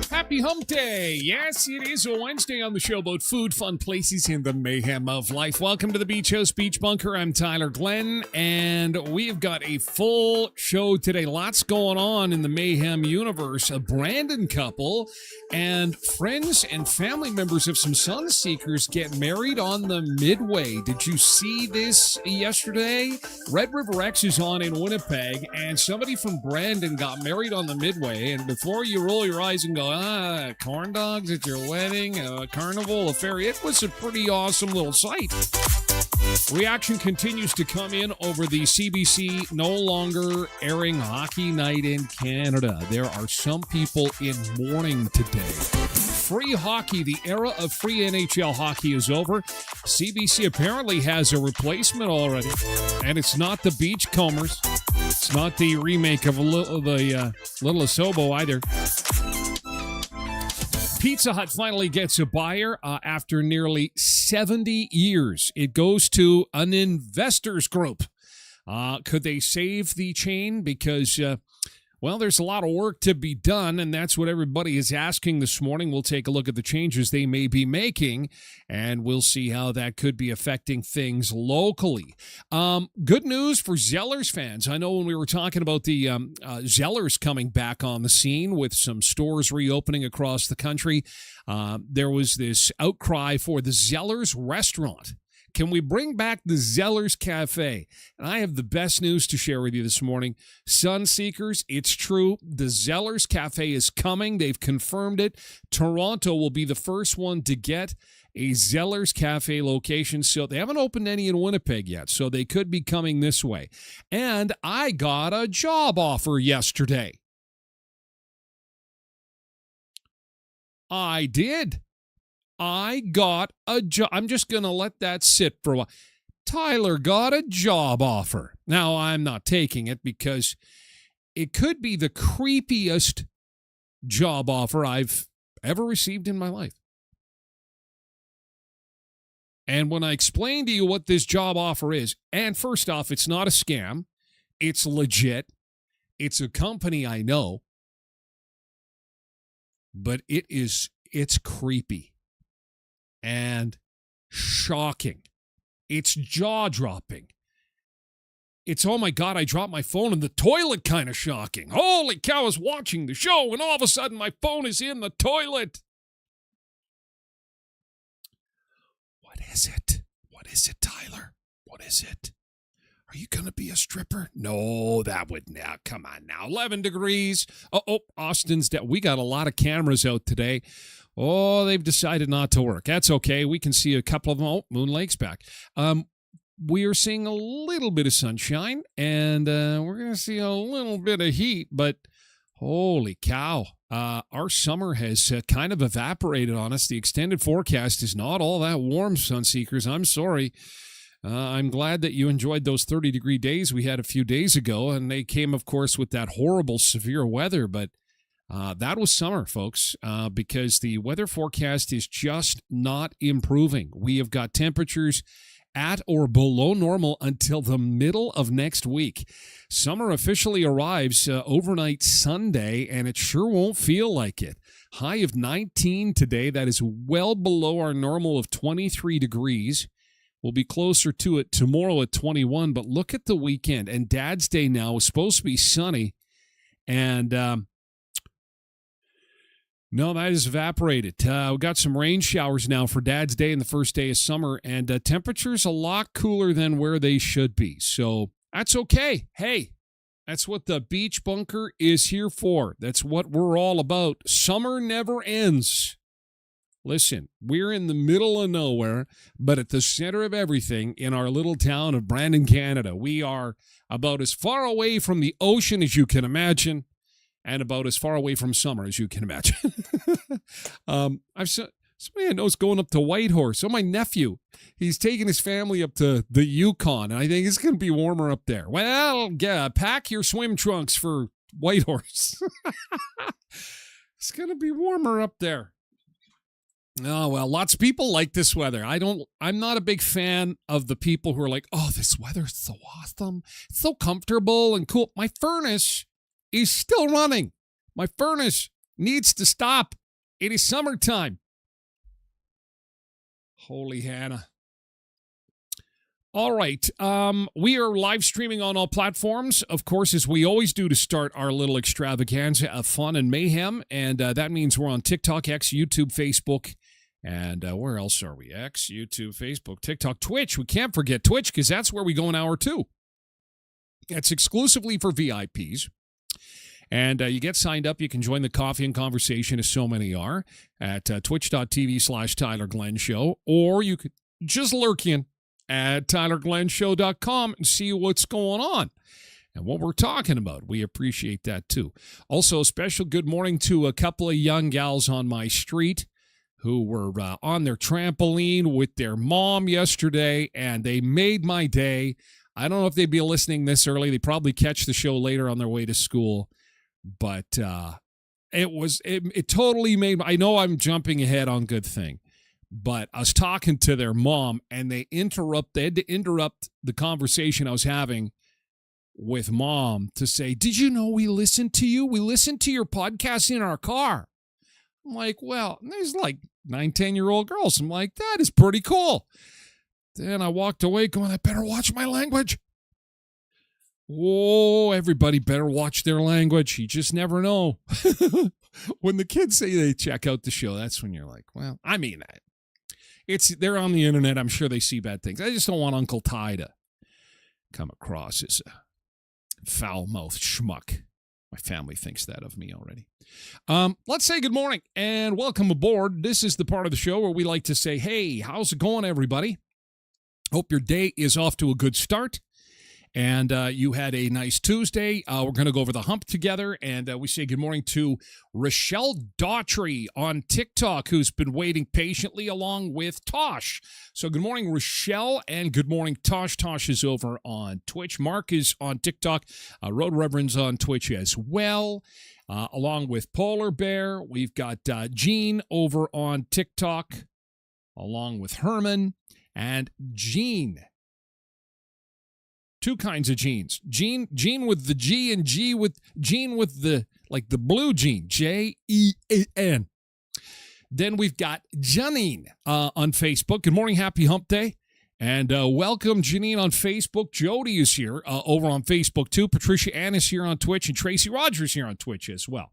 Happy Hump Day. Yes, it is a Wednesday on the show about food, fun places, and the mayhem of life. Welcome to the Beach House Beach Bunker. I'm Tyler Glen, and we've got a full show today. Lots going on in the mayhem universe. A Brandon couple and friends and family members of some Sunseekers get married on the Midway. Did you see this yesterday? Red River X is on in Winnipeg, and somebody from Brandon got married on the Midway. And before you roll your eyes and go, corn dogs at your wedding, a carnival, a ferry, it was a pretty awesome little sight. Reaction continues to come in over the CBC no longer airing Hockey Night in Canada. There are some people in mourning today. Free hockey, the era of free NHL hockey is over. CBC apparently has a replacement already, and it's not the Beachcombers. It's not the remake of Little Asobo either. Pizza Hut finally gets a buyer after nearly 70 years. It goes to an investors group. Could they save the chain? Because, there's a lot of work to be done, and that's what everybody is asking this morning. We'll take a look at the changes they may be making, and we'll see how that could be affecting things locally. Good news for Zellers fans. I know when we were talking about the Zellers coming back on the scene with some stores reopening across the country, there was this outcry for the Zellers restaurant. Can we bring back the Zellers Cafe? And I have the best news to share with you this morning. Sunseekers, it's true. The Zellers Cafe is coming. They've confirmed it. Toronto will be the first one to get a Zellers Cafe location. So they haven't opened any in Winnipeg yet, so they could be coming this way. And I got a job offer yesterday. I did. I got a job. I'm just going to let that sit for a while. Tyler got a job offer. Now, I'm not taking it because it could be the creepiest job offer I've ever received in my life. And when I explain to you what this job offer is, and first off, it's not a scam. It's legit. It's a company I know. But it's creepy. And shocking. It's jaw-dropping. It's, oh my God, I dropped my phone in the toilet kind of shocking. Holy cow, I was watching the show, and all of a sudden my phone is in the toilet. What is it? What is it, Tyler? What is it? Are you going to be a stripper? No, that would not. Come on now. 11 degrees. Austin's down. We got a lot of cameras out today. Oh, they've decided not to work. That's okay. We can see a couple of them. Oh, Moon Lake's back. We are seeing a little bit of sunshine, and we're going to see a little bit of heat, but holy cow. Our summer has kind of evaporated on us. The extended forecast is not all that warm, Sunseekers. I'm sorry. I'm glad that you enjoyed those 30-degree days we had a few days ago, and they came, of course, with that horrible severe weather, but that was summer, folks, because the weather forecast is just not improving. We have got temperatures at or below normal until the middle of next week. Summer officially arrives overnight Sunday, and it sure won't feel like it. High of 19 today. That is well below our normal of 23 degrees. We'll be closer to it tomorrow at 21, but look at the weekend. And Dad's Day now is supposed to be sunny, and no, that has evaporated. We got some rain showers now for Dad's Day and the first day of summer, and temperatures a lot cooler than where they should be. So that's okay. Hey, that's what the Beach Bunker is here for. That's what we're all about. Summer never ends. Listen, we're in the middle of nowhere, but at the center of everything in our little town of Brandon, Canada. We are about as far away from the ocean as you can imagine, and about as far away from summer as you can imagine. I've somebody I know is going up to Whitehorse. So my nephew, he's taking his family up to the Yukon, and I think it's going to be warmer up there. Well, yeah, pack your swim trunks for Whitehorse. It's going to be warmer up there. Oh, well, lots of people like this weather. I'm not a big fan of the people who are like, oh, this weather's so awesome. It's so comfortable and cool. My furnace is still running. My furnace needs to stop. It is summertime. Holy Hannah. All right. We are live streaming on all platforms, of course, as we always do to start our little extravaganza of fun and mayhem. And that means we're on TikTok, X, YouTube, Facebook. And where else are we? X, YouTube, Facebook, TikTok, Twitch. We can't forget Twitch because that's where we go in hour 2. It's exclusively for VIPs. And you get signed up. You can join the coffee and conversation, as so many are, at twitch.tv/Tyler Glen Show. Or you could just lurk in at tylerglenshow.com and see what's going on and what we're talking about. We appreciate that, too. Also, a special good morning to a couple of young gals on my street who were on their trampoline with their mom yesterday, and they made my day. I don't know if they'd be listening this early. They probably catch the show later on their way to school. But it totally made, I know I'm jumping ahead on good thing, but I was talking to their mom, and they had to interrupt the conversation I was having with mom to say, did you know we listened to you? We listened to your podcast in our car. I'm like, well, there's like 9, 10-year-old girls. I'm like, that is pretty cool. Then I walked away going, I better watch my language. Whoa, everybody better watch their language. You just never know. When the kids say they check out the show, that's when you're like, well, I mean that. They're on the internet. I'm sure they see bad things. I just don't want Uncle Ty to come across as a foul-mouthed schmuck. My family thinks that of me already. Let's say good morning and welcome aboard. This is the part of the show where we like to say, hey, how's it going, everybody? Hope your day is off to a good start. And you had a nice Tuesday. We're going to go over the hump together. And we say good morning to Rochelle Daughtry on TikTok, who's been waiting patiently along with Tosh. So good morning, Rochelle, and good morning, Tosh. Tosh is over on Twitch. Mark is on TikTok. Road Reverend's on Twitch as well, along with Polar Bear. We've got Gene over on TikTok, along with Herman and Gene. Two kinds of jeans. Gene with the G and Gene with the, like the blue Gene, Jen. Then we've got Janine on Facebook. Good morning, happy hump day. And welcome, Janine, on Facebook. Jody is here over on Facebook, too. Patricia Ann is here on Twitch, and Tracy Rogers here on Twitch as well.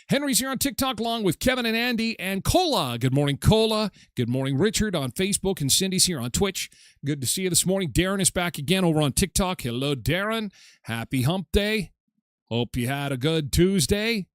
Henry's here on TikTok along with Kevin and Andy and Cola. Good morning, Cola. Good morning, Richard on Facebook, and Cindy's here on Twitch. Good to see you this morning. Darren is back again over on TikTok. Hello, Darren. Happy hump day. Hope you had a good Tuesday.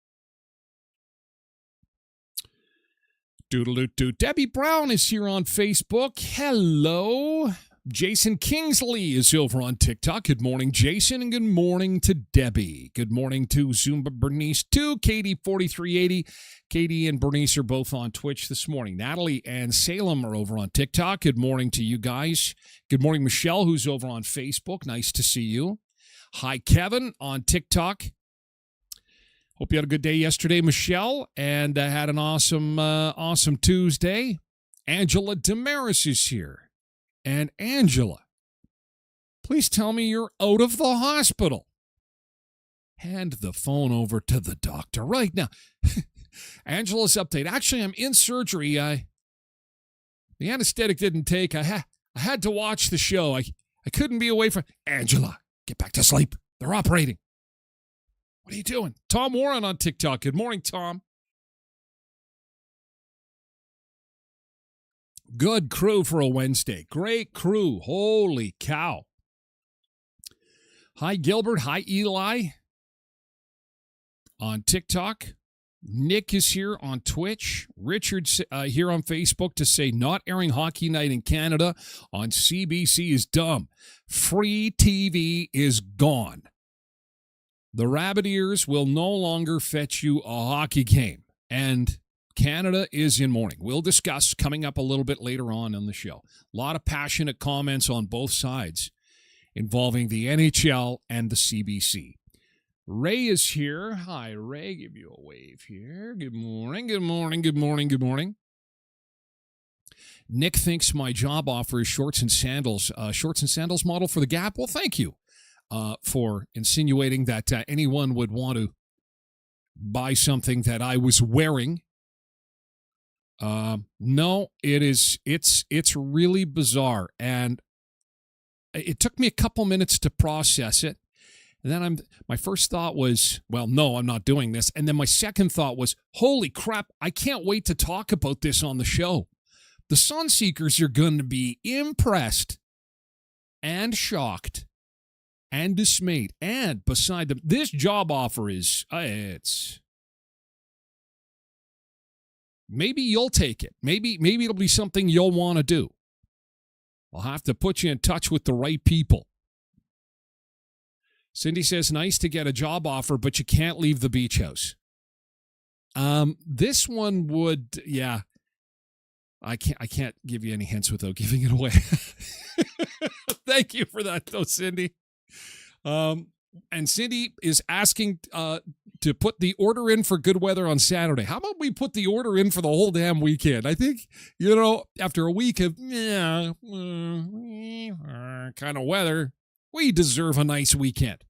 Doodle-doo-doo. Debbie Brown is here on Facebook. Hello. Jason Kingsley is over on TikTok. Good morning, Jason, and good morning to Debbie. Good morning to Zumba Bernice, too. Katie4380. Katie and Bernice are both on Twitch this morning. Natalie and Salem are over on TikTok. Good morning to you guys. Good morning, Michelle, who's over on Facebook. Nice to see you. Hi, Kevin on TikTok. Hope you had a good day yesterday, Michelle, and had an awesome Tuesday. Angela Damaris is here. And Angela, please tell me you're out of the hospital. Hand the phone over to the doctor right now. Angela's update. Actually, I'm in surgery. The anesthetic didn't take. I had to watch the show. I couldn't be away from... Angela, get back to sleep. They're operating. What are you doing? Tom Warren on TikTok. Good morning, Tom. Good crew for a Wednesday. Great crew. Holy cow. Hi, Gilbert. Hi, Eli. On TikTok. Nick is here on Twitch. Richard's here on Facebook to say not airing Hockey Night in Canada on CBC is dumb. Free TV is gone. The Rabbit Ears will no longer fetch you a hockey game. And Canada is in mourning. We'll discuss coming up a little bit later on the show. A lot of passionate comments on both sides involving the NHL and the CBC. Ray is here. Hi, Ray. Give you a wave here. Good morning, good morning, good morning, good morning. Nick thinks my job offer is shorts and sandals model for the Gap. Well, thank you for insinuating that anyone would want to buy something that I was wearing. No, it's really bizarre. And it took me a couple minutes to process it. And then my first thought was, well, no, I'm not doing this. And then my second thought was, holy crap, I can't wait to talk about this on the show. The Sunseekers are going to be impressed and shocked and dismayed. And beside them, this job offer is, it's... Maybe you'll take it. Maybe it'll be something you'll want to do. I'll have to put you in touch with the right people. Cindy says, nice to get a job offer, but you can't leave the beach house. This one would, yeah. I can't give you any hints without giving it away. Thank you for that, though, Cindy. And Cindy is asking to put the order in for good weather on Saturday. How about we put the order in for the whole damn weekend? I think, after a week of kind of weather, we deserve a nice weekend.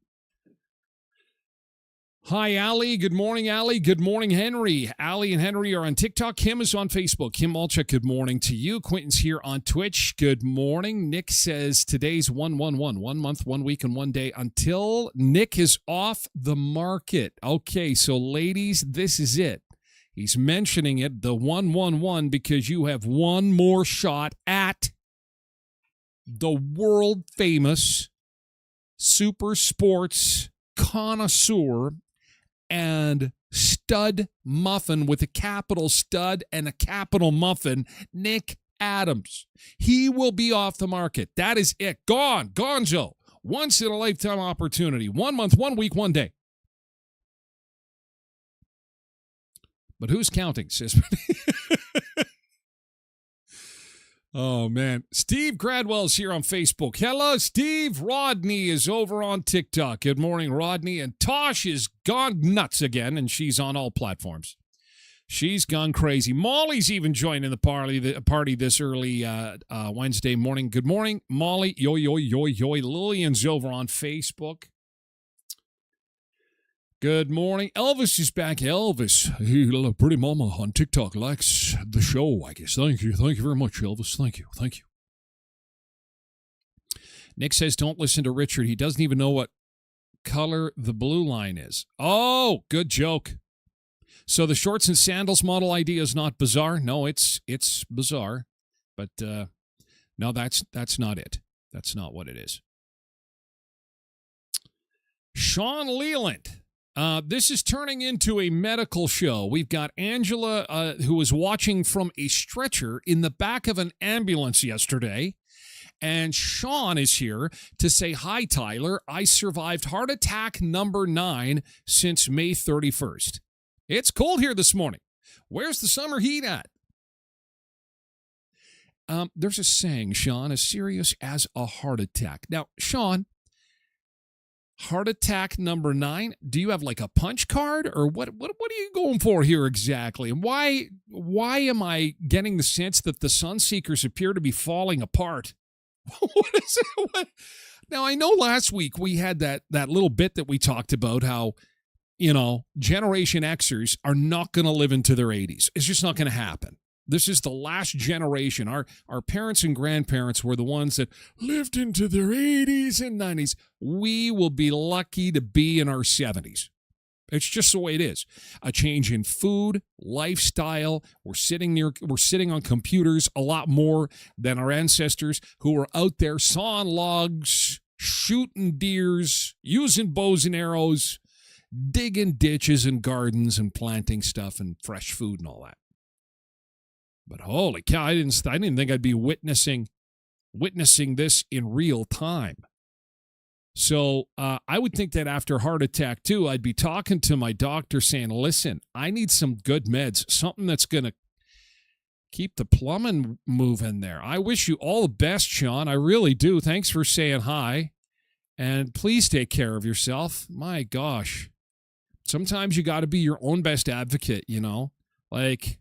Hi, Allie. Good morning, Allie. Good morning, Henry. Allie and Henry are on TikTok. Kim is on Facebook. Kim Malchuk, good morning to you. Quentin's here on Twitch. Good morning. Nick says today's 111, 1 month, 1 week, and 1 day until Nick is off the market. Okay, so ladies, this is it. He's mentioning it, the 111, because you have one more shot at the world famous super sports connoisseur and stud muffin with a capital stud and a capital muffin, Nick Adams. He will be off the market. That is it. Gone. Gonzo. Once in a lifetime opportunity. 1 month, 1 week, 1 day. But who's counting, sis? Oh, man. Steve Gradwell's here on Facebook. Hello, Steve. Rodney is over on TikTok. Good morning, Rodney. And Tosh is gone nuts again, and she's on all platforms. She's gone crazy. Molly's even joining the party this early Wednesday morning. Good morning, Molly. Yo, yo, yo, yo. Lillian's over on Facebook. Good morning. Elvis is back. Elvis, hey, pretty mama on TikTok likes the show, I guess. Thank you. Thank you very much, Elvis. Thank you. Thank you. Nick says, don't listen to Richard. He doesn't even know what color the blue line is. Oh, good joke. So the shorts and sandals model idea is not bizarre. No, it's bizarre, but no, that's not it. That's not what it is. Sean Leland. This is turning into a medical show. We've got Angela, who was watching from a stretcher in the back of an ambulance yesterday. And Sean is here to say, hi, Tyler. I survived heart attack number 9 since May 31st. It's cold here this morning. Where's the summer heat at? There's a saying, Sean, as serious as a heart attack. Now, Sean, heart attack number 9, do you have like a punch card, or what are you going for here exactly? And why am I getting the sense that the sun seekers appear to be falling apart? What is it? What? Now, I know last week we had that little bit that we talked about how, Generation Xers are not going to live into their 80s. It's just not going to happen. This is the last generation. Our parents and grandparents were the ones that lived into their 80s and 90s. We will be lucky to be in our 70s. It's just the way it is. A change in food, lifestyle. We're sitting on computers a lot more than our ancestors who were out there sawing logs, shooting deers, using bows and arrows, digging ditches and gardens and planting stuff and fresh food and all that. But holy cow, I didn't think I'd be witnessing this in real time. So I would think that after heart attack 2, I'd be talking to my doctor saying, listen, I need some good meds, something that's going to keep the plumbing moving there. I wish you all the best, Sean. I really do. Thanks for saying hi. And please take care of yourself. My gosh. Sometimes you got to be your own best advocate, Like,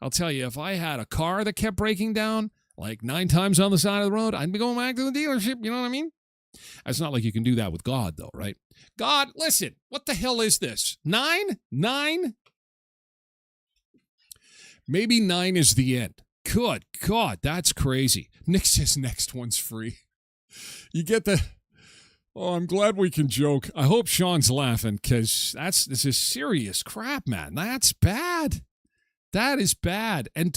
I'll tell you, if I had a car that kept breaking down, like 9 times on the side of the road, I'd be going back to the dealership, you know what I mean? It's not like you can do that with God, though, right? God, listen, what the hell is this? 9? 9? Maybe 9 is the end. Good God, that's crazy. Nick says next one's free. You get the... Oh, I'm glad we can joke. I hope Sean's laughing, because this is serious crap, man. That's bad. That is bad. And,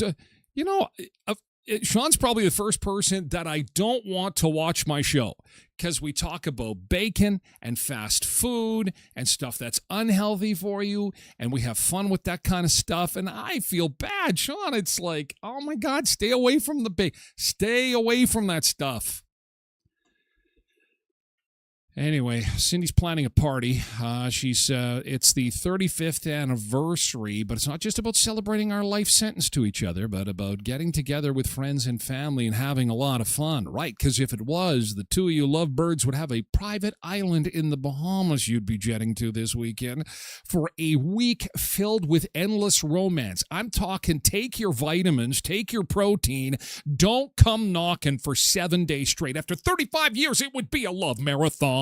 Sean's probably the first person that I don't want to watch my show, because we talk about bacon and fast food and stuff that's unhealthy for you, and we have fun with that kind of stuff, and I feel bad. Sean, it's like, oh my God, stay away from the bacon. Stay away from that stuff. Anyway, Cindy's planning a party. It's the 35th anniversary, but it's not just about celebrating our life sentence to each other, but about getting together with friends and family and having a lot of fun, right? Because if it was, the two of you lovebirds would have a private island in the Bahamas you'd be jetting to this weekend for a week filled with endless romance. I'm talking take your vitamins, take your protein, don't come knocking for 7 days straight. After 35 years, it would be a love marathon.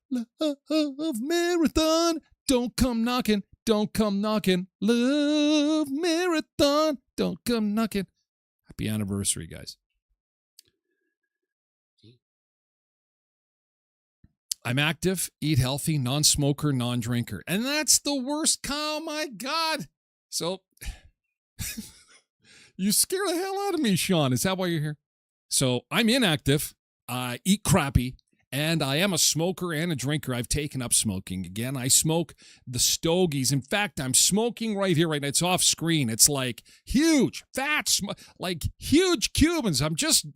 Love marathon, don't come knocking, love marathon, don't come knocking. Happy anniversary, guys. I'm active, eat healthy, non-smoker, non-drinker. And that's the worst. Oh my God. So you scare the hell out of me, Sean. Is that why you're here? So I'm inactive, I eat crappy, and I am a smoker and a drinker. I've taken up smoking again. I smoke the stogies. In fact, I'm smoking right here, right now. It's off screen. It's like huge, fat, like huge Cubans. I'm just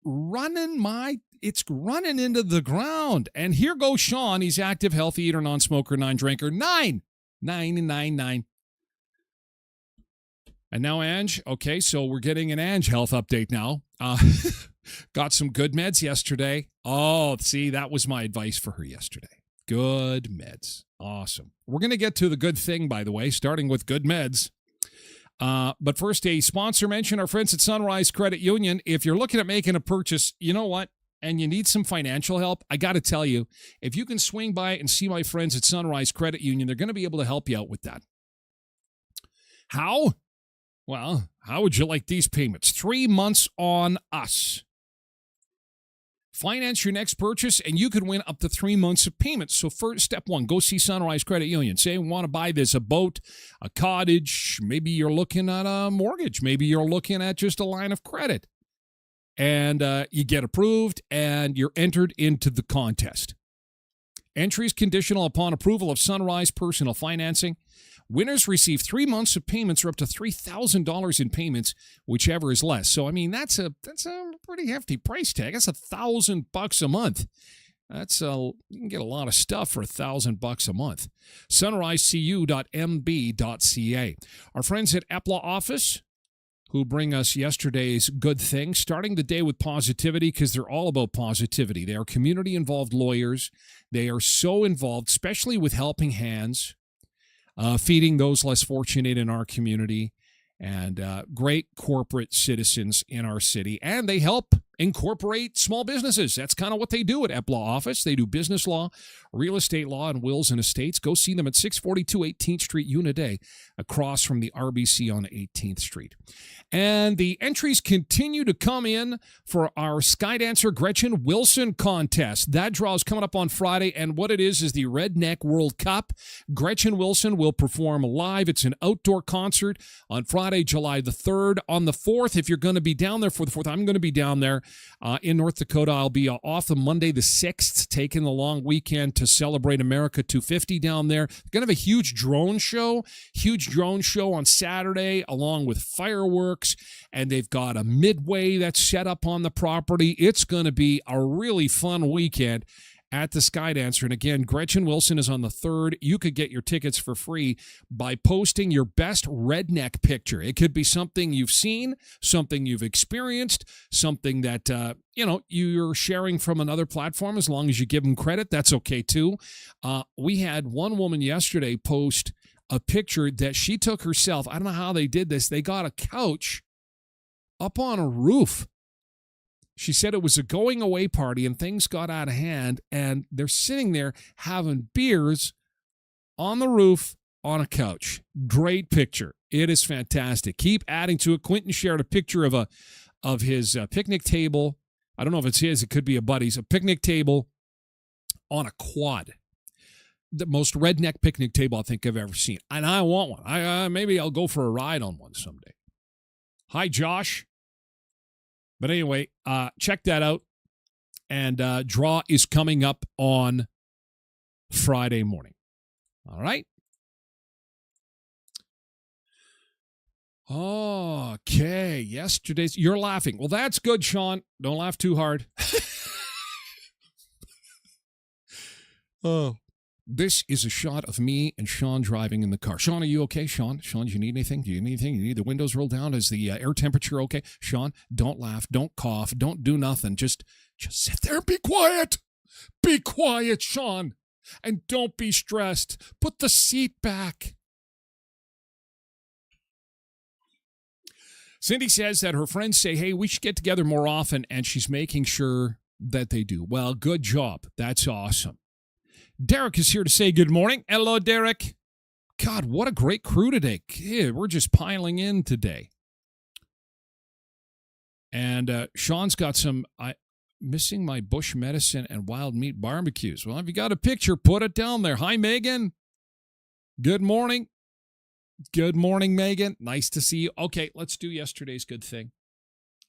it's running into the ground. And here goes Sean. He's active, healthy eater, non-smoker, non-drinker. 9. And now Ange. Okay, so we're getting an Ange health update now. Got some good meds yesterday. Oh, see, that was my advice for her yesterday. Good meds. Awesome. We're going to get to the good thing, by the way, starting with good meds. But first, a sponsor mention, our friends at Sunrise Credit Union. If you're looking at making a purchase, you know what? And you need some financial help, I got to tell you, if you can swing by and see my friends at Sunrise Credit Union, they're going to be able to help you out with that. How? Well, how would you like these payments? 3 months on us. Finance your next purchase, and you could win up to 3 months of payments. So first, step one, go see Sunrise Credit Union. Say you want to buy this, a boat, a cottage. Maybe you're looking at a mortgage. Maybe you're looking at just a line of credit. And you get approved, and you're entered into the contest. Entry is conditional upon approval of Sunrise Personal Financing. Winners receive 3 months of payments or up to $3,000 in payments, whichever is less. So, I mean, that's a pretty hefty price tag. That's $1,000 a month. You can get a lot of stuff for $1,000 a month. sunrisecu.mb.ca. Our friends at Epla Office, who bring us yesterday's good thing, starting the day with positivity because they're all about positivity. They are community-involved lawyers. They are so involved, especially with helping hands, feeding those less fortunate in our community, and great corporate citizens in our city. And they help incorporate small businesses. That's kind of what they do at Epla Office. They do business law, real estate law, and wills and estates. Go see them at 642 18th Street, Unit A, across from the RBC on 18th Street. And the entries continue to come in for our Skydancer Gretchen Wilson contest. That draw is coming up on Friday, and what it is the Redneck World Cup. Gretchen Wilson will perform live. It's an outdoor concert on Friday, July the 3rd. On the 4th, if you're going to be down there for the 4th, I'm going to be down there in North Dakota. I'll be off on Monday the 6th, taking the long weekend to celebrate America 250 down there. Going to have a huge drone show on Saturday, along with fireworks, and they've got a midway that's set up on the property. It's going to be a really fun weekend at the Skydancer. And again, Gretchen Wilson is on the 3rd. You could get your tickets for free by posting your best redneck picture. It could be something you've seen, something you've experienced, something that you're sharing from another platform. As long as you give them credit, that's okay too. We had one woman yesterday post a picture that she took herself. I don't know how they did this. They got a couch up on a roof. She said it was a going away party and things got out of hand, and they're sitting there having beers on the roof on a couch. Great picture. It is fantastic. Keep adding to it. Quentin shared a picture of his picnic table. I don't know if it's his. It could be a buddy's. A picnic table on a quad. The most redneck picnic table I think I've ever seen. And I want one. Maybe I'll go for a ride on one someday. Hi, Josh. But anyway, check that out. And draw is coming up on Friday morning. All right? Okay. Yesterday's. You're laughing. Well, that's good, Sean. Don't laugh too hard. Oh. This is a shot of me and Sean driving in the car. Sean, are you okay? Sean, do you need anything? Do you need anything? You need the windows rolled down? Is the air temperature okay? Sean, don't laugh. Don't cough. Don't do nothing. Just sit there and be quiet. Be quiet, Sean. And don't be stressed. Put the seat back. Cindy says that her friends say, hey, we should get together more often, and she's making sure that they do. Well, good job. That's awesome. Derek is here to say good morning. Hello, Derek. God, what a great crew today. We're just piling in today. And Sean's got some missing my bush medicine and wild meat barbecues. Well, if you got a picture, put it down there. Hi, Megan. Good morning. Good morning, Megan. Nice to see you. Okay, let's do yesterday's good thing.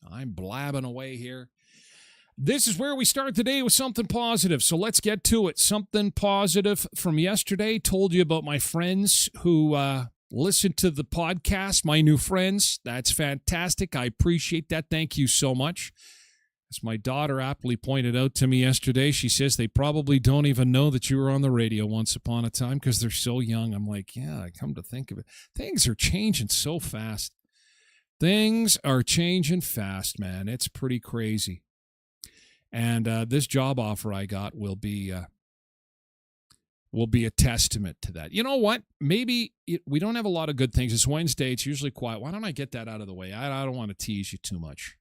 I'm blabbing away here. This is where we start the day with something positive, so let's get to it. Something positive from yesterday. Told you about my friends who listened to the podcast, my new friends. That's fantastic. I appreciate that. Thank you so much. As my daughter aptly pointed out to me yesterday, she says they probably don't even know that you were on the radio once upon a time because they're so young. I'm like, yeah, I come to think of it. Things are changing so fast. Things are changing fast, man. It's pretty crazy. And this job offer I got will be a testament to that. You know what? Maybe we don't have a lot of good things. It's Wednesday. It's usually quiet. Why don't I get that out of the way? I don't want to tease you too much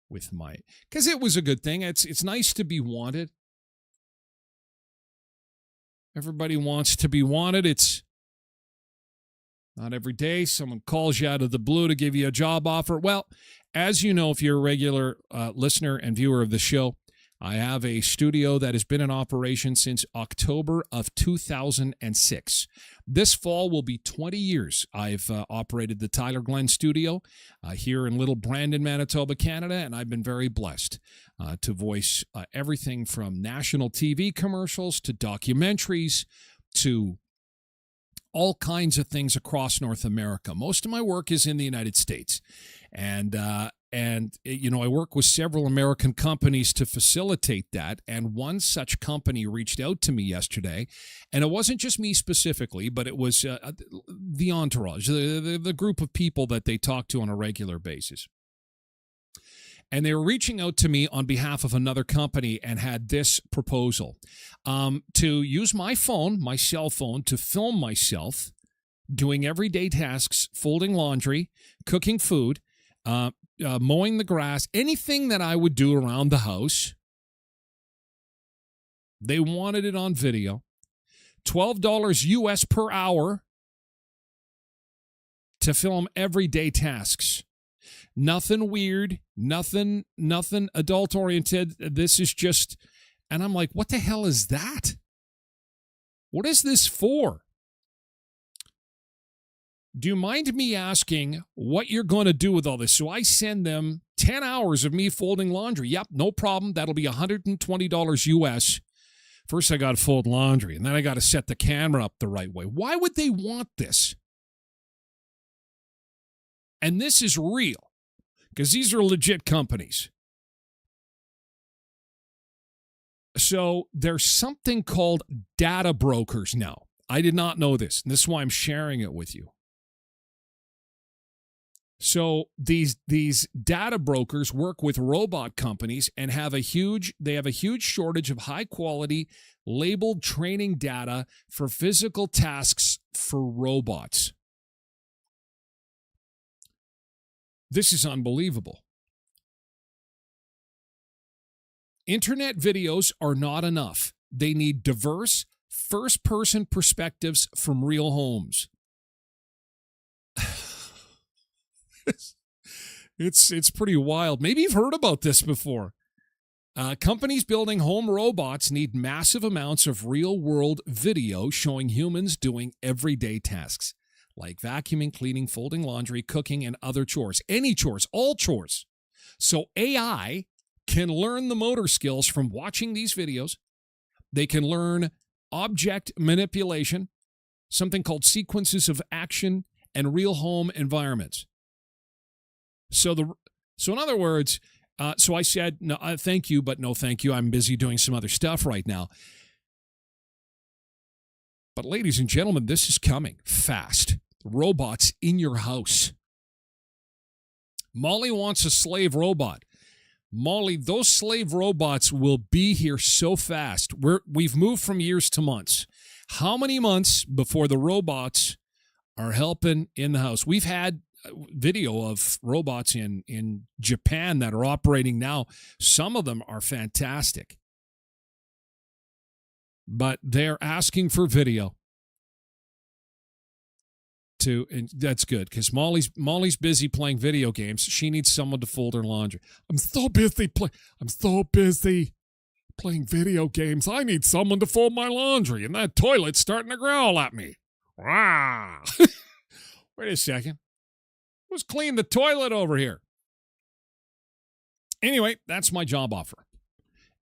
with because it was a good thing. It's nice to be wanted. Everybody wants to be wanted. It's not every day someone calls you out of the blue to give you a job offer. Well, as you know, if you're a regular listener and viewer of the show, I have a studio that has been in operation since October of 2006. This fall will be 20 years I've operated the Tyler Glen studio here in Little Brandon, Manitoba, Canada, and I've been very blessed to voice everything from national TV commercials to documentaries to all kinds of things across North America. Most of my work is in the United States. And you know, I work with several American companies to facilitate that. And one such company reached out to me yesterday. And it wasn't just me specifically, but it was the entourage, the group of people that they talk to on a regular basis. And they were reaching out to me on behalf of another company and had this proposal to use my phone, my cell phone, to film myself doing everyday tasks, folding laundry, cooking food, mowing the grass, anything that I would do around the house. They wanted it on video. $12 US per hour to film everyday tasks. Nothing weird, nothing adult oriented. This is just, and I'm like, what the hell is that? What is this for? Do you mind me asking what you're going to do with all this? So I send them 10 hours of me folding laundry. Yep, no problem. That'll be $120 US. First, I got to fold laundry, and then I got to set the camera up the right way. Why would they want this? And this is real, because these are legit companies. So there's something called data brokers now. I did not know this, and this is why I'm sharing it with you. So these data brokers work with robot companies and have a huge shortage of high quality labeled training data for physical tasks for robots. This is unbelievable. Internet videos are not enough. They need diverse first-person perspectives from real homes. It's pretty wild. Maybe you've heard about this before. Companies building home robots need massive amounts of real-world video showing humans doing everyday tasks like vacuuming, cleaning, folding laundry, cooking, and other chores. Any chores, all chores. So AI can learn the motor skills from watching these videos. They can learn object manipulation, something called sequences of action, and real home environments. So in other words, so I said, no, thank you, but no thank you. I'm busy doing some other stuff right now. But ladies and gentlemen, this is coming fast. Robots in your house. Molly wants a slave robot. Molly, those slave robots will be here so fast. We've moved from years to months. How many months before the robots are helping in the house? We've had video of robots in Japan that are operating now. Some of them are fantastic. But they're asking for video. And that's good, because Molly's busy playing video games. She needs someone to fold her laundry. I'm so busy playing video games. I need someone to fold my laundry, and that toilet's starting to growl at me. Rah! Wait a second. Who's cleaned the toilet over here? Anyway, that's my job offer.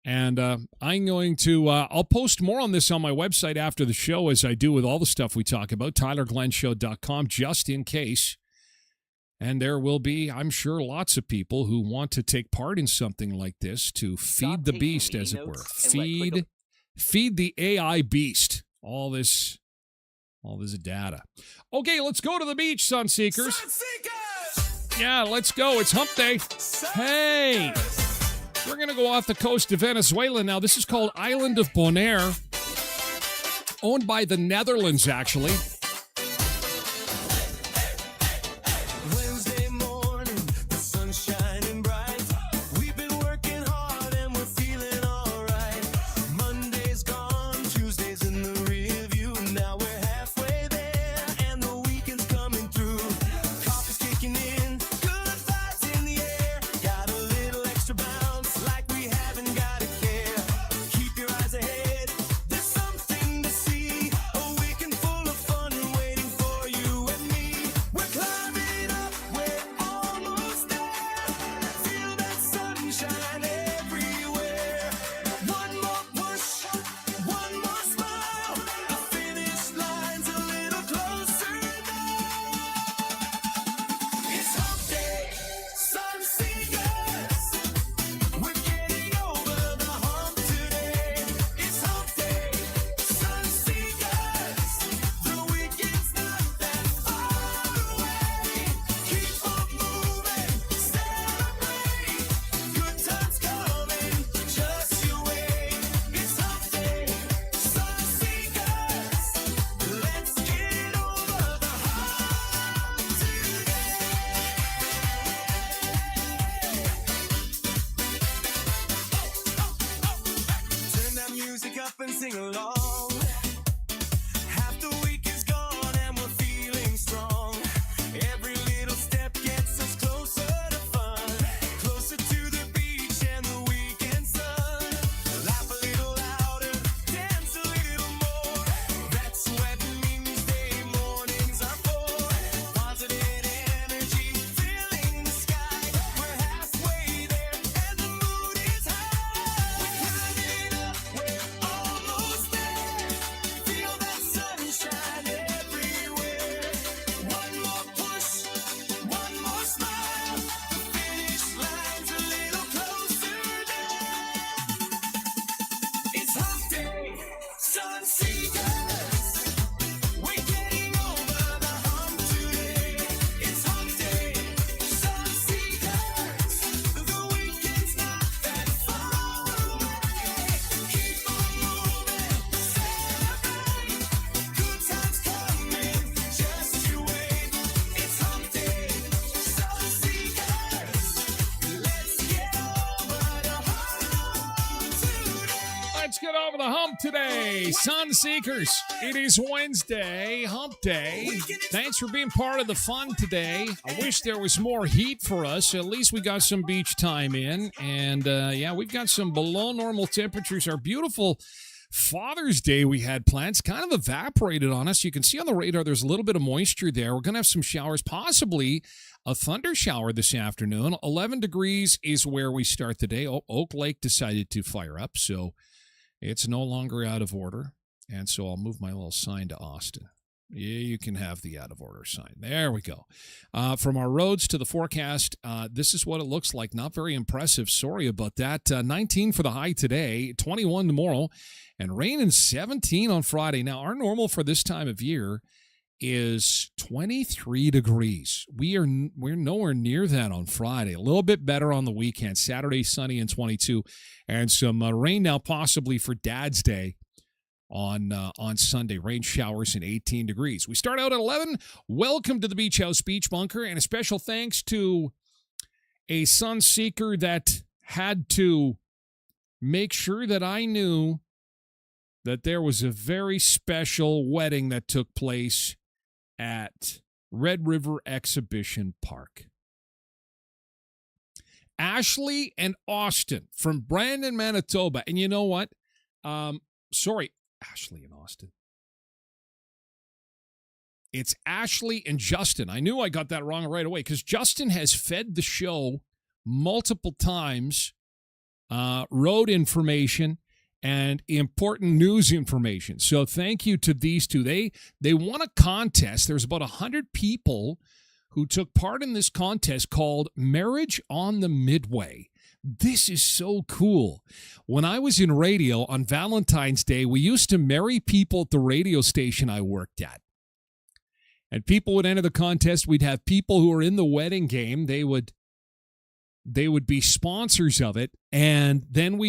And I'm going to, I'll post more on this on my website after the show, as I do with all the stuff we talk about, tylerglenshow.com, just in case. And there will be, I'm sure, lots of people who want to take part in something like this to feed the beast, as it were. Feed the AI beast. All this data. Okay, let's go to the beach, Sunseekers. Sunseekers! Yeah, let's go. It's hump day. Hey! We're going to go off the coast of Venezuela now. This is called Island of Bonaire, owned by the Netherlands, actually. Wednesday morning, the sun's shining bright. We've been working hard and we're feeling all right. Monday's gone, Tuesday's in the rear view. Now we're halfway there and the weekend's coming through. Coffee's kicking in, good vibes in the air. Got a little extra bounce like we haven't got a care. get over the hump today. Sun Seekers, it is Wednesday, hump day. Thanks for being part of the fun today. I wish there was more heat for us. At least we got some beach time in. And yeah, we've got some below normal temperatures. Our beautiful Father's Day we had planned kind of evaporated on us. You can see on the radar there's a little bit of moisture there. We're going to have some showers, possibly a thunder shower this afternoon. 11 degrees is where we start the day. Oak Lake decided to fire up, so it's no longer out of order. And so I'll move my little sign to Austin. Yeah, you can have the out of order sign. There we go. From our roads to the forecast, this is what it looks like. Not very impressive. Sorry about that. 19 for the high today, 21 tomorrow, and rain and 17 on Friday. Now, our normal for this time of year is 23 degrees. We're nowhere near that on Friday. A little bit better on the weekend. Saturday, sunny and 22, and some rain now possibly for Dad's Day on Sunday. Rain showers and 18 degrees. We start out at 11. Welcome to the Beach House Beach Bunker, and a special thanks to a sun seeker that had to make sure that I knew that there was a very special wedding that took place at Red River Exhibition Park. Ashley and Austin from Brandon, Manitoba. And you know what? Sorry, Ashley and Austin. It's Ashley and Justin. I knew I got that wrong right away because Justin has fed the show multiple times, road information, and important news information. So thank you to these two. They won a contest. There's about 100 people who took part in this contest called Marriage on the Midway. This is so cool. When I was in radio on Valentine's Day, we used to marry people at the radio station I worked at. And people would enter the contest. We'd have people who were in the wedding game. They would be sponsors of it. And then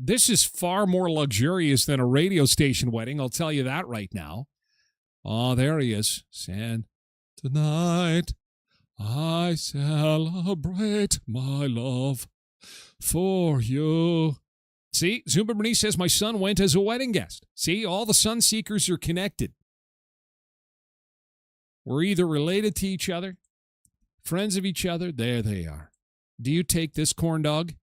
this is far more luxurious than a radio station wedding. I'll tell you that right now. Oh, there he is. And tonight I celebrate my love for you. See, Zumba Bernice says my son went as a wedding guest. See, all the sun seekers are connected. We're either related to each other, friends of each other. There they are. Do you take this corn dog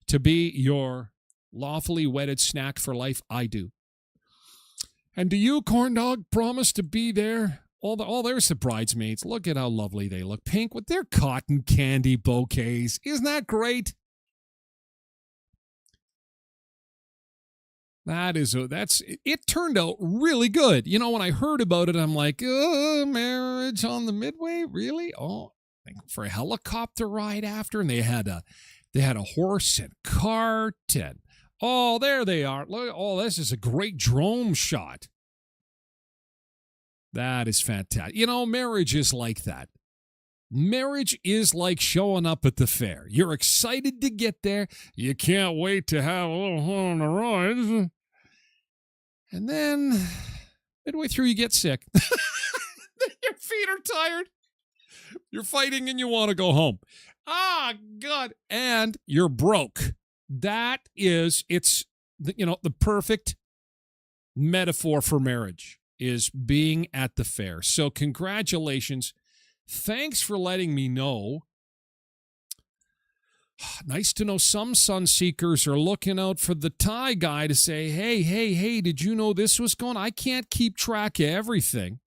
to be your lawfully wedded snack for life? I do. And do you, corn dog, promise to be there? There's the bridesmaids. Look at how lovely they look. Pink with their cotton candy bouquets. Isn't that great? It turned out really good. You know, when I heard about it, I'm like, oh, Marriage on the Midway? Really? Oh, for a helicopter ride after, and they had a horse and cart, and oh, there they are. Look, oh, this is a great drone shot. That is fantastic. You know, marriage is like that. Marriage is like showing up at the fair. You're excited to get there. You can't wait to have a little fun on the ride. And then midway through, you get sick. Your feet are tired. You're fighting and you want to go home. Ah, God. And you're broke. It's the perfect metaphor for marriage is being at the fair. So congratulations. Thanks for letting me know. Nice to know some sun seekers are looking out for the Thai guy to say, hey, did you know this was going on? I can't keep track of everything.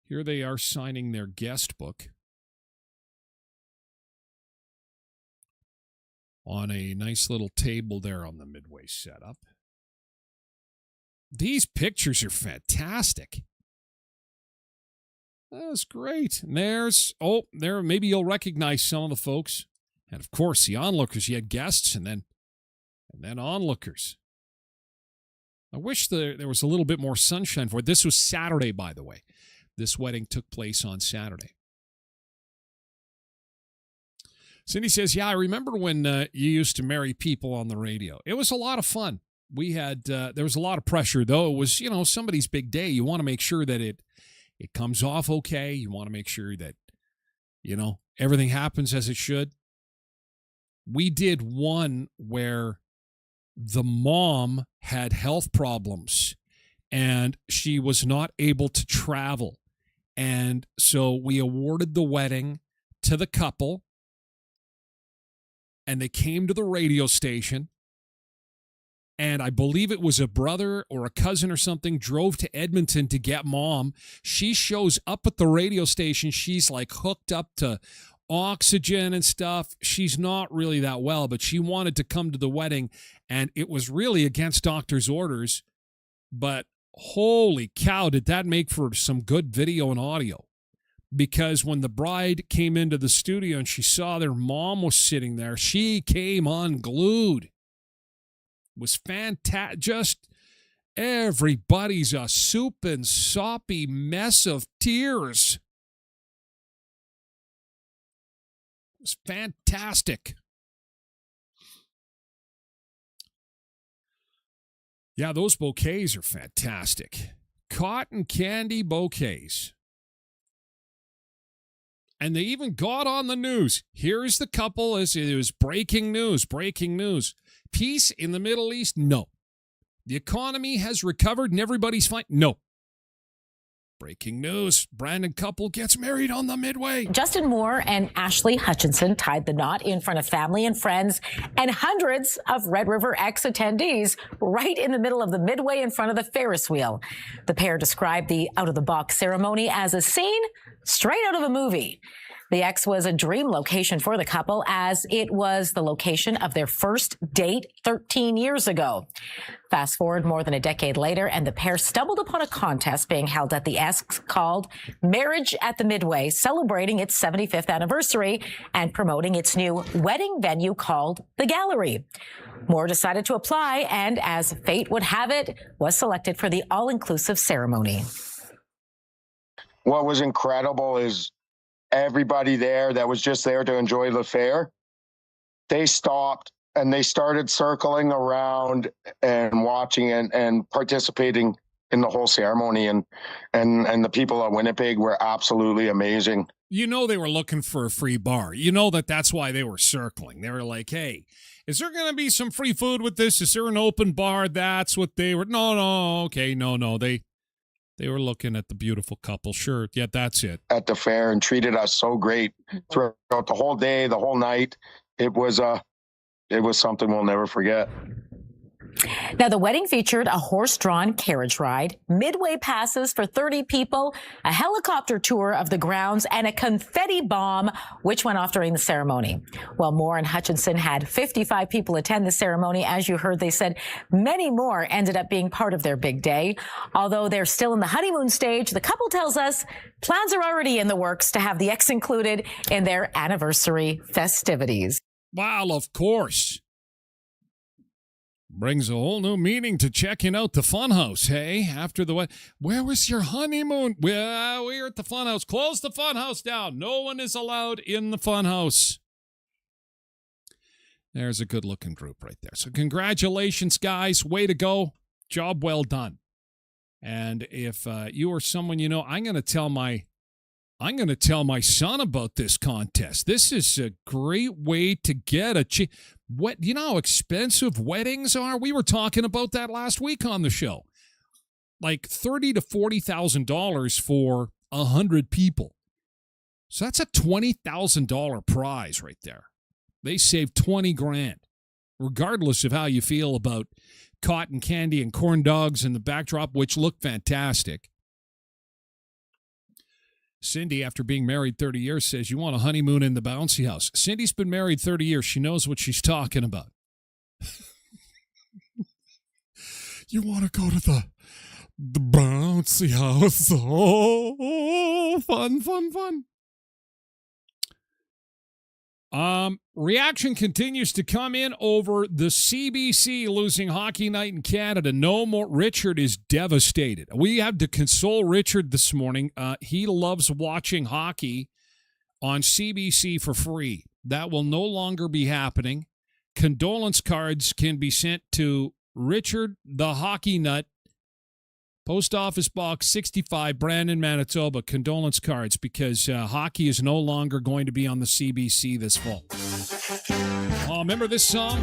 Here they are signing their guest book on a nice little table there on the Midway setup. These pictures are fantastic. That's great. And maybe you'll recognize some of the folks. And of course, the onlookers. You had guests and then onlookers. I wish there was a little bit more sunshine for it. This was Saturday, by the way. This wedding took place on Saturday. Cindy says, yeah, I remember when you used to marry people on the radio. It was a lot of fun. We had, there was a lot of pressure, though. It was, somebody's big day. You want to make sure that it comes off okay. You want to make sure that, everything happens as it should. We did one where the mom had health problems and she was not able to travel. And so we awarded the wedding to the couple, and they came to the radio station. And I believe it was a brother or a cousin or something drove to Edmonton to get mom. She shows up at the radio station. She's like hooked up to oxygen and stuff. She's not really that well, but she wanted to come to the wedding, and it was really against doctor's orders. But holy cow, did that make for some good video and audio. Because when the bride came into the studio and she saw their mom was sitting there, she came unglued. It was fantastic. Just everybody's a soup and soppy mess of tears. It was fantastic. Yeah, those bouquets are fantastic. Cotton candy bouquets. And they even got on the news. Here's the couple as it was breaking news. Peace in the Middle East? No. The economy has recovered and everybody's fine? No. Breaking news. Brandon couple gets married on the Midway. Justin Moore and Ashley Hutchinson tied the knot in front of family and friends and hundreds of Red River X attendees right in the middle of the Midway in front of the Ferris wheel. The pair described the out-of-the-box ceremony as a scene straight out of a movie. The X was a dream location for the couple as it was the location of their first date 13 years ago. Fast forward more than a decade later, and the pair stumbled upon a contest being held at the X called Marriage at the Midway, celebrating its 75th anniversary and promoting its new wedding venue called The Gallery. Moore decided to apply and, as fate would have it, was selected for the all-inclusive ceremony. What was incredible is everybody there that was just there to enjoy the fair, they stopped and they started circling around and watching and participating in the whole ceremony. And the people at Winnipeg were absolutely amazing. You know they were looking for a free bar. You know that's why they were circling. They were like, hey, is there going to be some free food with this? Is there an open bar? That's what they were. No, okay, no. They were looking at the beautiful couple. Sure, yeah, that's it. At the fair and treated us so great throughout the whole day, the whole night. It was something we'll never forget. Now, the wedding featured a horse-drawn carriage ride, midway passes for 30 people, a helicopter tour of the grounds, and a confetti bomb, which went off during the ceremony. Well, Moore and Hutchinson had 55 people attend the ceremony. As you heard, they said many more ended up being part of their big day. Although they're still in the honeymoon stage, the couple tells us plans are already in the works to have the X included in their anniversary festivities. Well, of course. Brings a whole new meaning to checking out the funhouse, hey? After the wedding. Where was your honeymoon? Well, we were at the funhouse. Close the funhouse down. No one is allowed in the funhouse. There's a good-looking group right there. So congratulations, guys. Way to go. Job well done. And if you or someone you know, I'm going to tell my son about this contest. This is a great way to get what, you know how expensive weddings are? We were talking about that last week on the show. Like $30,000 to $40,000 for 100 people. So that's a $20,000 prize right there. They saved $20,000, regardless of how you feel about cotton candy and corn dogs in the backdrop, which look fantastic. Cindy, after being married 30 years, says, you want a honeymoon in the bouncy house. Cindy's been married 30 years. She knows what she's talking about. You want to go to the bouncy house. Oh, fun. Reaction continues to come in over the CBC losing Hockey Night in Canada. No more. Richard is devastated. We had to console Richard this morning. He loves watching hockey on CBC for free. That will no longer be happening. Condolence cards can be sent to Richard the Hockey Nut, Post Office Box 65, Brandon, Manitoba. Condolence cards, because hockey is no longer going to be on the CBC this fall. Oh, remember this song?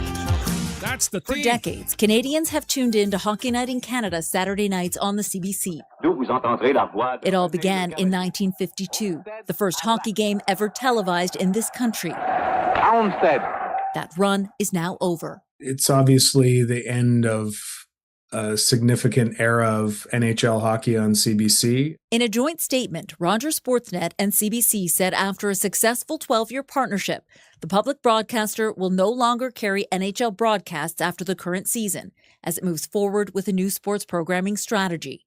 That's the For theme. decades, Canadians have tuned in to Hockey Night in Canada Saturday nights on the CBC. It all began in 1952, the first hockey game ever televised in this country. That run is now over. It's obviously the end of a significant era of NHL hockey on CBC. In a joint statement, Rogers Sportsnet and CBC said after a successful 12-year partnership, the public broadcaster will no longer carry NHL broadcasts after the current season as it moves forward with a new sports programming strategy.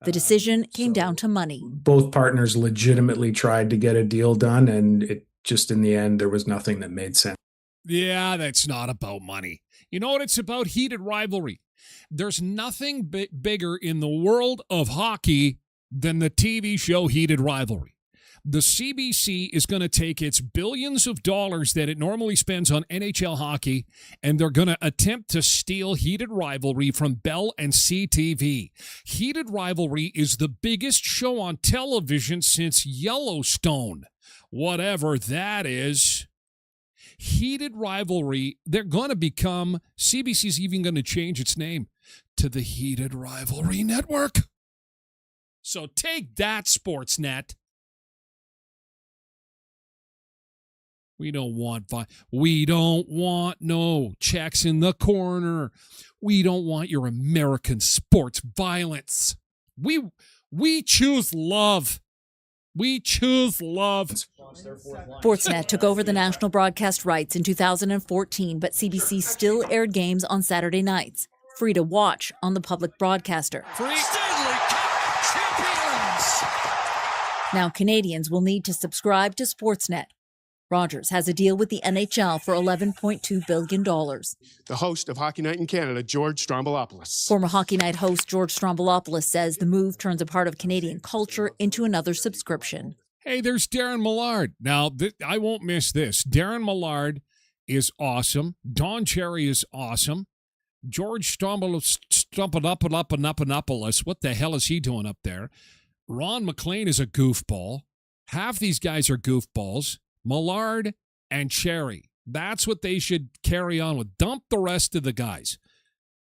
The decision came down to money. Both partners legitimately tried to get a deal done, and it just, in the end, there was nothing that made sense. Yeah, that's not about money. You know what it's about? Heated rivalry. There's nothing bigger in the world of hockey than the TV show Heated Rivalry. The CBC is going to take its billions of dollars that it normally spends on NHL hockey, and they're going to attempt to steal Heated Rivalry from Bell and CTV. Heated Rivalry is the biggest show on television since Yellowstone, whatever that is. Heated Rivalry, they're going to become, CBC's even going to change its name to the Heated Rivalry Network. So take that, Sportsnet. We don't want no checks in the corner. We don't want your American sports violence. We choose love. We choose love. Sportsnet took over the national broadcast rights in 2014, but CBC still aired games on Saturday nights, free to watch on the public broadcaster. Free Stanley Cup champions. Now Canadians will need to subscribe to Sportsnet. Rogers has a deal with the NHL for $11.2 billion. The host of Hockey Night in Canada, George Strombolopoulos. Former Hockey Night host George Strombolopoulos says the move turns a part of Canadian culture into another subscription. Hey, there's Darren Millard. Now, I won't miss this. Darren Millard is awesome. Don Cherry is awesome. George Strombolopoulos, what the hell is he doing up there? Ron McLean is a goofball. Half these guys are goofballs. Millard and Cherry. That's what they should carry on with. Dump the rest of the guys.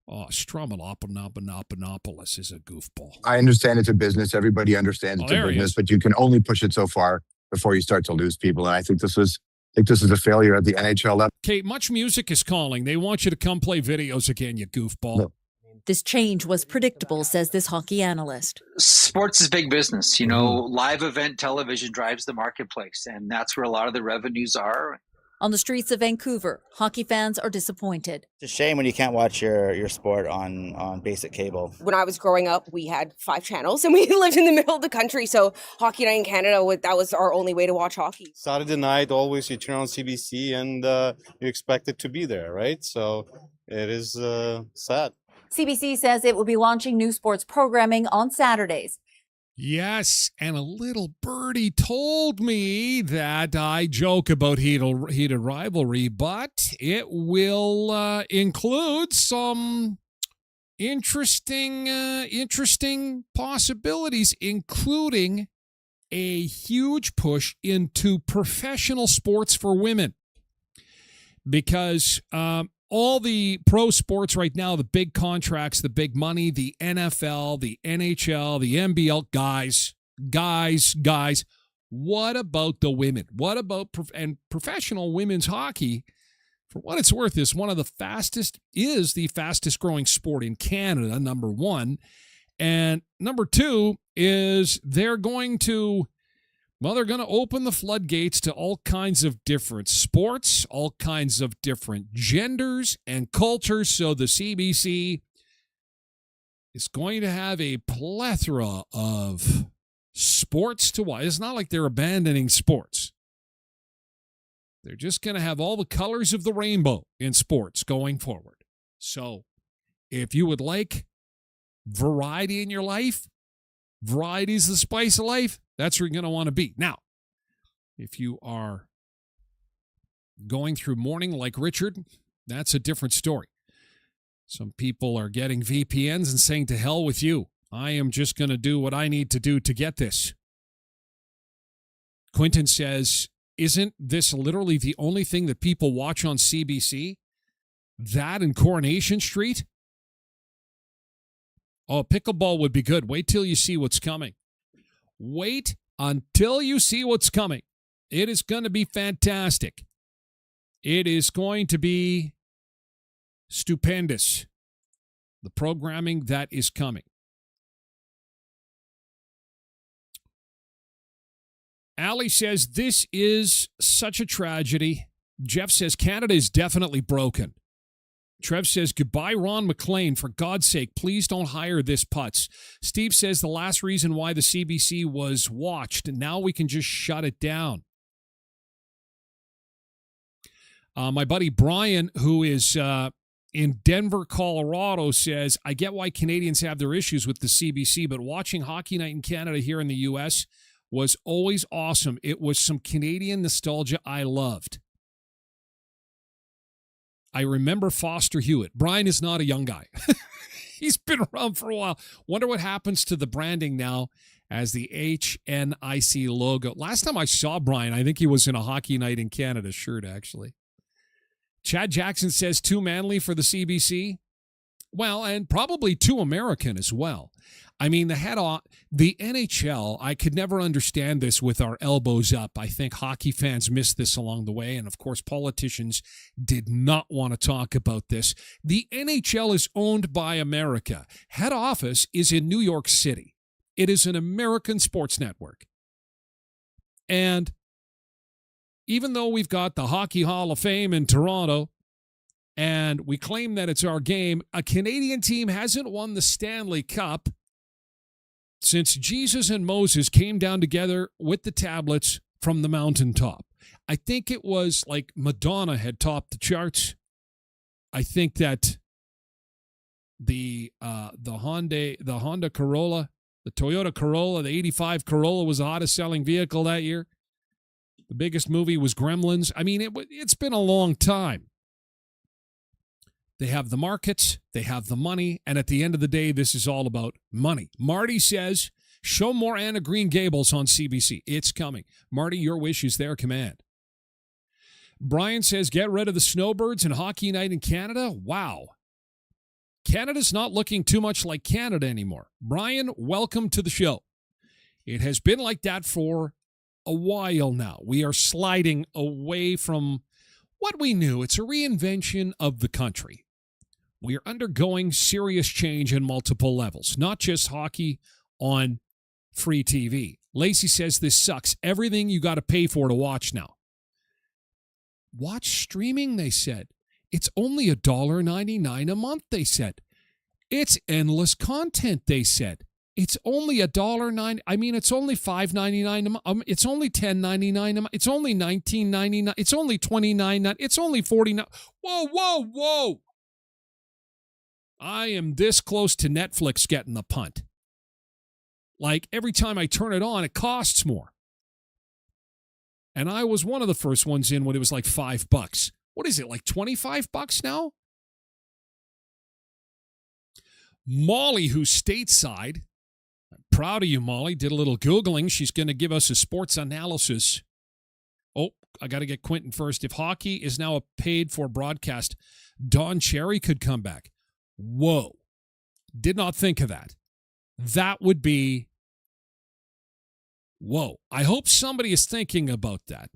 Oh, Strombolopoulos is a goofball. I understand it's a business. Everybody understands it's a business, but you can only push it so far before you start to lose people. And I think this is a failure at the NHL level. Okay, Much Music is calling. They want you to come play videos again, you goofball. No. This change was predictable, says this hockey analyst. Sports is big business. You know, live event television drives the marketplace, and that's where a lot of the revenues are. On the streets of Vancouver, hockey fans are disappointed. It's a shame when you can't watch your sport on basic cable. When I was growing up, we had 5 channels, and we lived in the middle of the country, so Hockey Night in Canada, that was our only way to watch hockey. Saturday night, always you turn on CBC, and you expect it to be there, right? So it is sad. CBC says it will be launching new sports programming on Saturdays. Yes, and a little birdie told me that I joke about heated rivalry, but it will include some interesting possibilities, including a huge push into professional sports for women. Because all the pro sports right now, the big contracts, the big money, the NFL, the NHL, the NBL, guys, what about the women? What about professional women's hockey? For what it's worth, is the fastest growing sport in Canada, number one. And number two is they're going to open the floodgates to all kinds of different sports, all kinds of different genders and cultures. So the CBC is going to have a plethora of sports to watch. It's not like they're abandoning sports. They're just going to have all the colors of the rainbow in sports going forward. So if you would like variety in your life, variety is the spice of life, that's where you're going to want to be. Now, if you are going through mourning like Richard, that's a different story. Some people are getting VPNs and saying, to hell with you. I am just going to do what I need to do to get this. Quentin says, Isn't this literally the only thing that people watch on CBC? That and Coronation Street? Oh, pickleball would be good. Wait till you see what's coming. Wait until you see what's coming. It is going to be fantastic. It is going to be stupendous. The programming that is coming. Allie says, this is such a tragedy. Jeff says, Canada is definitely broken. Trev says, goodbye, Ron McLean. For God's sake, please don't hire this putz. Steve says, the last reason why the CBC was watched, and now we can just shut it down. My buddy Brian, who is in Denver, Colorado, says, I get why Canadians have their issues with the CBC, but watching Hockey Night in Canada here in the U.S. was always awesome. It was some Canadian nostalgia I loved. I remember Foster Hewitt. Brian is not a young guy. He's been around for a while. Wonder what happens to the branding now as the HNIC logo. Last time I saw Brian, I think he was in a Hockey Night in Canada shirt, actually. Chad Jackson says too manly for the CBC. Well, and probably too American as well. I mean, the NHL, I could never understand this with our elbows up. I think hockey fans missed this along the way. And, of course, politicians did not want to talk about this. The NHL is owned by America. Head office is in New York City. It is an American sports network. And even though we've got the Hockey Hall of Fame in Toronto, and we claim that it's our game, a Canadian team hasn't won the Stanley Cup since Jesus and Moses came down together with the tablets from the mountaintop. I think it was like Madonna had topped the charts. I think that the Honda Corolla, the Toyota Corolla, the 85 Corolla was the hottest selling vehicle that year. The biggest movie was Gremlins. I mean, it's been a long time. They have the markets, they have the money, and at the end of the day, this is all about money. Marty says, show more Anna Green Gables on CBC. It's coming. Marty, your wish is their command. Brian says, get rid of the Snowbirds and Hockey Night in Canada. Wow. Canada's not looking too much like Canada anymore. Brian, welcome to the show. It has been like that for a while now. We are sliding away from what we knew. It's a reinvention of the country. We are undergoing serious change in multiple levels, not just hockey on free TV. Lacey says this sucks. Everything you got to pay for to watch now. Watch streaming, they said. It's only $1.99 a month, they said. It's endless content, they said. It's only $1.09. I mean, it's only $5.99 a month. It's only $10.99 a month. It's only $19.99. It's only $29.99. It's only $49. Whoa, whoa, whoa. I am this close to Netflix getting the punt. Like, every time I turn it on, it costs more. And I was one of the first ones in when it was like $5. What is it, like $25 now? Molly, who's stateside, I'm proud of you, Molly, did a little Googling. She's going to give us a sports analysis. Oh, I got to get Quentin first. If hockey is now a paid-for broadcast, Don Cherry could come back. Whoa. Did not think of that. That would be... Whoa. I hope somebody is thinking about that.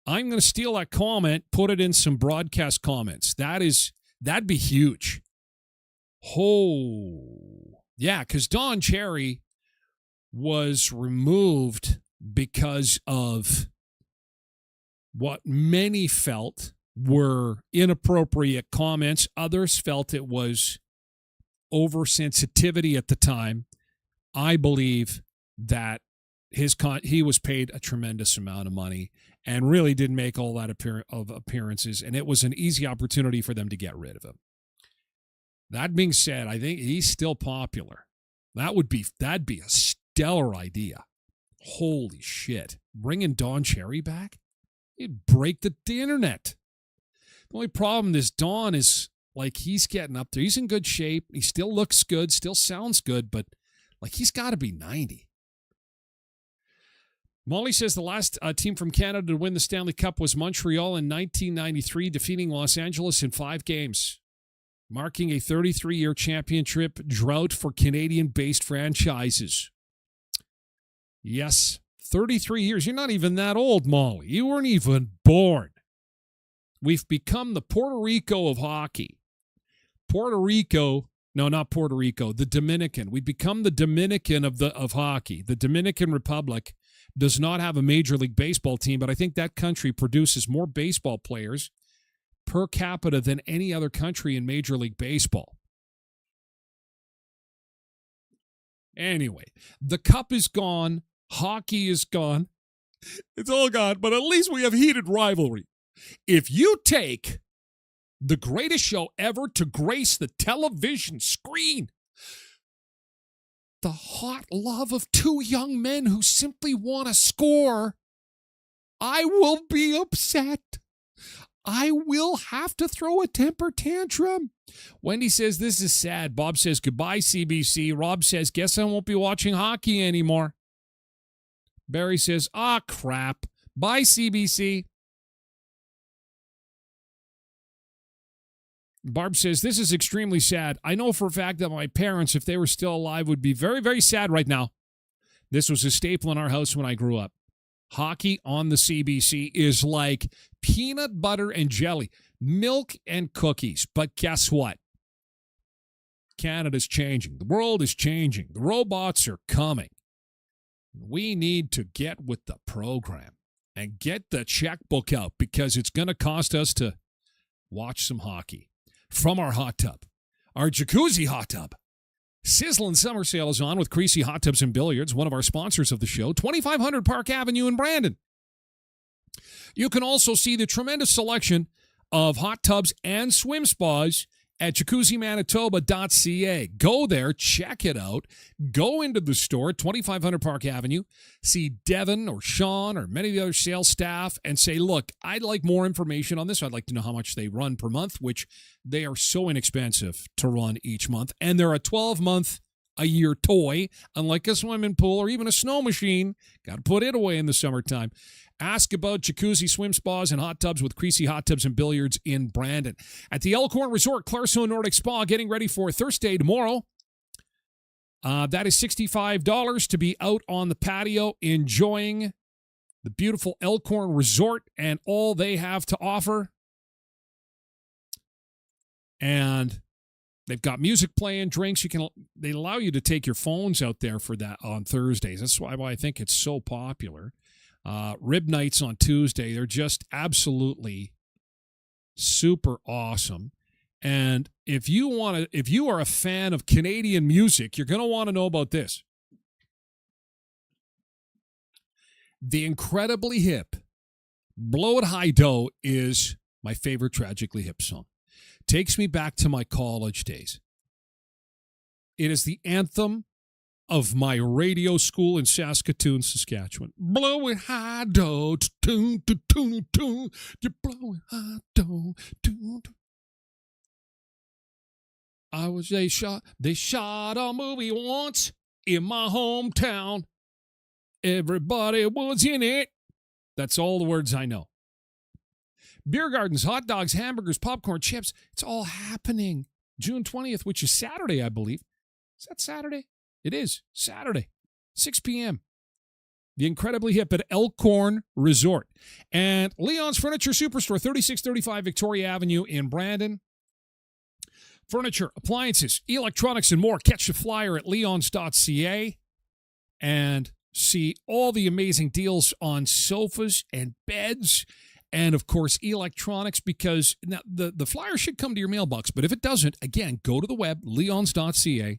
I'm going to steal that comment, put it in some broadcast comments. That'd be huge. Oh. Yeah, because Don Cherry was removed because of what many felt were inappropriate comments. Others felt it was oversensitivity at the time. I believe that he was paid a tremendous amount of money and really didn't make all that appearances, and it was an easy opportunity for them to get rid of him. That being said, I think he's still popular. That'd be a stellar idea. Holy shit. Bringing Don Cherry back? He'd break the internet. The only problem is Don is, like, he's getting up there. He's in good shape. He still looks good, still sounds good, but, like, he's got to be 90. Molly says the last team from Canada to win the Stanley Cup was Montreal in 1993, defeating Los Angeles in 5 games, marking a 33-year championship drought for Canadian-based franchises. Yes, 33 years. You're not even that old, Molly. You weren't even born. We've become the Puerto Rico of hockey. The Dominican. We've become the Dominican of hockey. The Dominican Republic does not have a Major League Baseball team, but I think that country produces more baseball players per capita than any other country in Major League Baseball. Anyway, the cup is gone. Hockey is gone. It's all gone, but at least we have heated rivalry. If you take the greatest show ever to grace the television screen, the hot love of 2 young men who simply want to score, I will be upset. I will have to throw a temper tantrum. Wendy says, this is sad. Bob says, goodbye, CBC. Rob says, guess I won't be watching hockey anymore. Barry says, crap. Bye, CBC. Barb says, this is extremely sad. I know for a fact that my parents, if they were still alive, would be very, very sad right now. This was a staple in our house when I grew up. Hockey on the CBC is like peanut butter and jelly, milk and cookies. But guess what? Canada's changing. The world is changing. The robots are coming. We need to get with the program and get the checkbook out because it's going to cost us to watch some hockey. From our hot tub, our jacuzzi hot tub. Sizzling summer sale is on with Creasy Hot Tubs and Billiards, one of our sponsors of the show, 2500 Park Avenue in Brandon. You can also see the tremendous selection of hot tubs and swim spas at jacuzzimanitoba.ca. Go there, check it out. Go into the store at 2500 Park Avenue. See Devin or Sean or many of the other sales staff and say, look, I'd like more information on this. I'd like to know how much they run per month, which they are so inexpensive to run each month. And they're a 12-month-a-year toy, unlike a swimming pool or even a snow machine. Got to put it away in the summertime. Ask about jacuzzi, swim spas, and hot tubs with Creasy Hot Tubs and Billiards in Brandon. At the Elkhorn Resort, Clarkson Nordic Spa, getting ready for Thursday tomorrow. That is $65 to be out on the patio enjoying the beautiful Elkhorn Resort and all they have to offer. And they've got music playing, drinks. They allow you to take your phones out there for that on Thursdays. That's why I think it's so popular. Rib nights on Tuesday. They're just absolutely super awesome. And if you are a fan of Canadian music, you're going to want to know about this. The incredibly hip Blow It High Dough is my favorite Tragically Hip song. Takes me back to my college days. It is the anthem of my radio school in Saskatoon, Saskatchewan. Blow it high dough, you blow it high dough, they shot a movie once in my hometown. Everybody was in it. That's all the words I know. Beer gardens, hot dogs, hamburgers, popcorn, chips. It's all happening. June 20th, which is Saturday, I believe. Is that Saturday? It is Saturday, 6 p.m. The incredibly hip at Elkhorn Resort. And Leon's Furniture Superstore, 3635 Victoria Avenue in Brandon. Furniture, appliances, electronics, and more. Catch the flyer at leons.ca and see all the amazing deals on sofas and beds and, of course, electronics, because now the flyer should come to your mailbox. But if it doesn't, again, go to the web, leons.ca.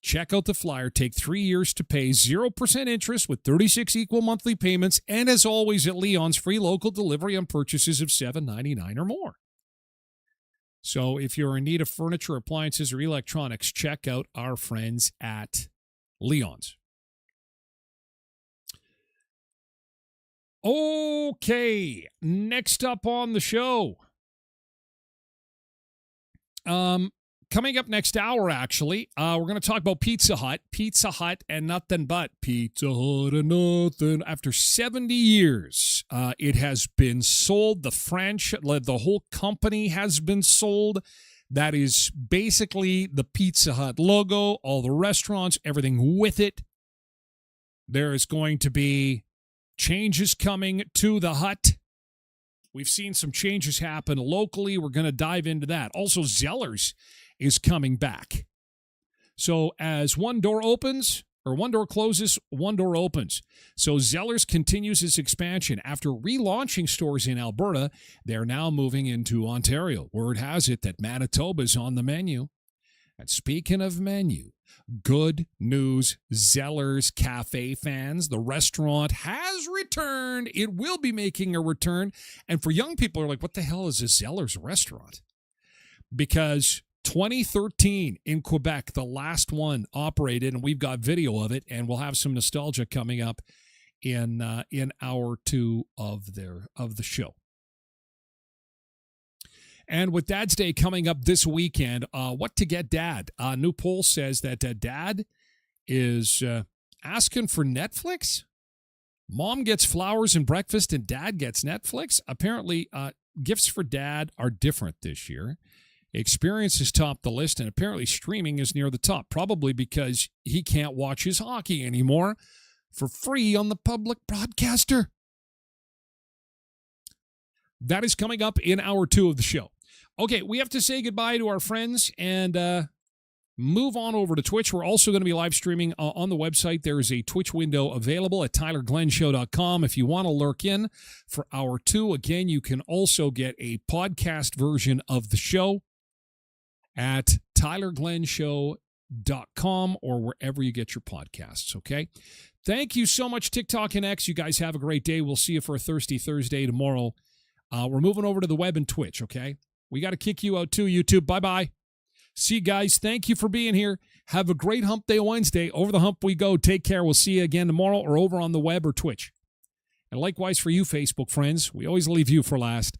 Check out the flyer. Take 3 years to pay, 0% interest with 36 equal monthly payments. And as always at Leon's, free local delivery on purchases of $7.99 or more. So if you're in need of furniture, appliances, or electronics, check out our friends at Leon's. Okay, next up on the show. Coming up next hour, actually, we're going to talk about Pizza Hut. Pizza Hut and nothing but Pizza Hut and nothing. After 70 years, it has been sold. The whole company has been sold. That is basically the Pizza Hut logo, all the restaurants, everything with it. There is going to be changes coming to the Hut. We've seen some changes happen locally. We're going to dive into that. Also, Zellers is coming back. So as one door closes, one door opens. So Zellers continues its expansion. After relaunching stores in Alberta, they're now moving into Ontario. Word has it that Manitoba's on the menu. And speaking of menu, good news, Zellers Cafe fans. The restaurant has returned. It will be making a return. And for young people who are like, what the hell is a Zellers restaurant? Because 2013 in Quebec, the last one operated, and we've got video of it, and we'll have some nostalgia coming up in hour 2 of the show. And with Dad's Day coming up this weekend, what to get Dad? A new poll says that Dad is asking for Netflix. Mom gets flowers and breakfast, and Dad gets Netflix. Apparently, gifts for Dad are different this year. Experiences top the list, and apparently streaming is near the top, probably because he can't watch his hockey anymore for free on the public broadcaster. That is coming up in hour 2 of the show. Okay, we have to say goodbye to our friends and move on over to Twitch. We're also going to be live streaming on the website. There is a Twitch window available at tylerglenshow.com if you want to lurk in for hour 2. Again, you can also get a podcast version of the show at tylerglenshow.com or wherever you get your podcasts, okay? Thank you so much, TikTok and X. You guys have a great day. We'll see you for a Thirsty Thursday tomorrow. We're moving over to the web and Twitch, okay? We got to kick you out too, YouTube. Bye-bye. See you guys. Thank you for being here. Have a great Hump Day Wednesday. Over the hump we go. Take care. We'll see you again tomorrow or over on the web or Twitch. And likewise for you, Facebook friends. We always leave you for last.